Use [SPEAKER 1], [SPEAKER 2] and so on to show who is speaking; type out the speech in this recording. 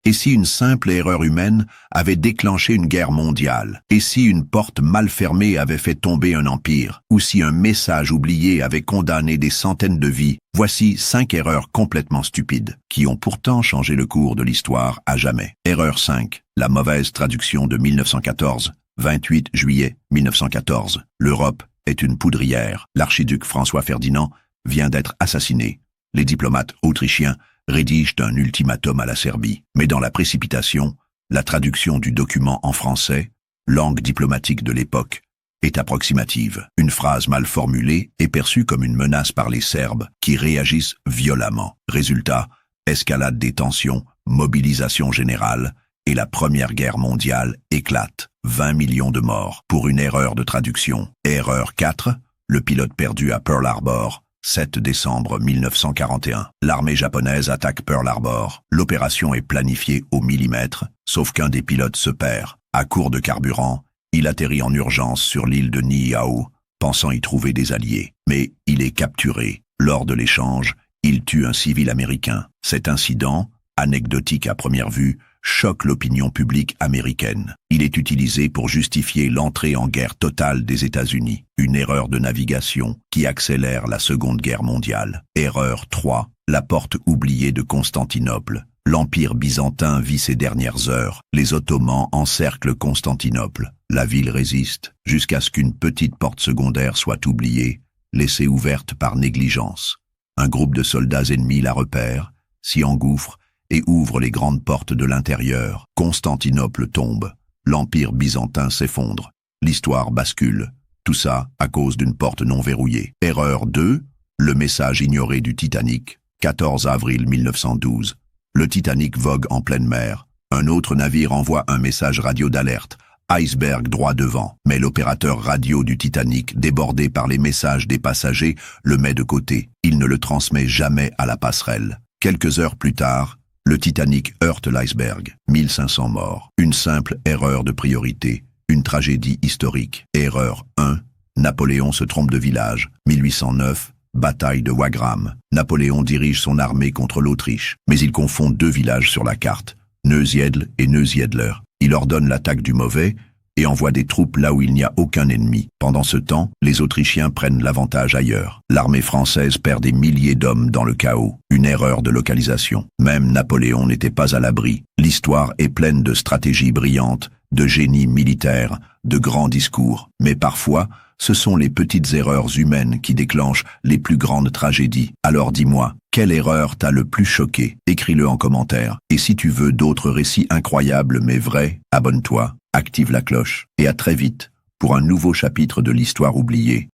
[SPEAKER 1] Et si une simple erreur humaine avait déclenché une guerre mondiale? Et si une porte mal fermée avait fait tomber un empire? Ou si un message oublié avait condamné des centaines de vies? Voici 5 erreurs complètement stupides, qui ont pourtant changé le cours de l'histoire à jamais. Erreur 5. La mauvaise traduction de 1914. 28 juillet 1914. L'Europe est une poudrière. L'archiduc François Ferdinand vient d'être assassiné. Les diplomates autrichiens rédigent un ultimatum à la Serbie. Mais dans la précipitation, la traduction du document en français, langue diplomatique de l'époque, est approximative. Une phrase mal formulée est perçue comme une menace par les Serbes qui réagissent violemment. Résultat, escalade des tensions, mobilisation générale, et la Première Guerre mondiale éclate. 20 millions de morts pour une erreur de traduction. Erreur 4, le pilote perdu à Pearl Harbor. 7 décembre 1941. L'armée japonaise attaque Pearl Harbor. L'opération est planifiée au millimètre, sauf qu'un des pilotes se perd. À court de carburant, il atterrit en urgence sur l'île de Niihau, pensant y trouver des alliés. Mais il est capturé. Lors de l'échange, il tue un civil américain. Cet incident, anecdotique à première vue, choque l'opinion publique américaine. Il est utilisé pour justifier l'entrée en guerre totale des États-Unis. Une erreur de navigation qui accélère la Seconde Guerre mondiale. Erreur 3. La porte oubliée de Constantinople. L'Empire byzantin vit ses dernières heures. Les Ottomans encerclent Constantinople. La ville résiste jusqu'à ce qu'une petite porte secondaire soit oubliée, laissée ouverte par négligence. Un groupe de soldats ennemis la repère, s'y engouffre et ouvre les grandes portes de l'intérieur. Constantinople tombe. L'Empire byzantin s'effondre. L'histoire bascule. Tout ça à cause d'une porte non verrouillée. Erreur 2. Le message ignoré du Titanic. 14 avril 1912. Le Titanic vogue en pleine mer. Un autre navire envoie un message radio d'alerte. Iceberg droit devant. Mais l'opérateur radio du Titanic, débordé par les messages des passagers, le met de côté. Il ne le transmet jamais à la passerelle. Quelques heures plus tard, le Titanic heurte l'iceberg. 1500 morts. Une simple erreur de priorité. Une tragédie historique. Erreur 1. Napoléon se trompe de village. 1809. Bataille de Wagram. Napoléon dirige son armée contre l'Autriche. Mais il confond 2 villages sur la carte. Neusiedl et Neusiedler. Il ordonne l'attaque du mauvais et envoie des troupes là où il n'y a aucun ennemi. Pendant ce temps, les Autrichiens prennent l'avantage ailleurs. L'armée française perd des milliers d'hommes dans le chaos. Une erreur de localisation. Même Napoléon n'était pas à l'abri. L'histoire est pleine de stratégies brillantes, de génie militaire, de grands discours. Mais parfois, ce sont les petites erreurs humaines qui déclenchent les plus grandes tragédies. Alors dis-moi, quelle erreur t'a le plus choqué? Écris-le en commentaire. Et si tu veux d'autres récits incroyables mais vrais, abonne-toi, active la cloche. Et à très vite pour un nouveau chapitre de l'histoire oubliée.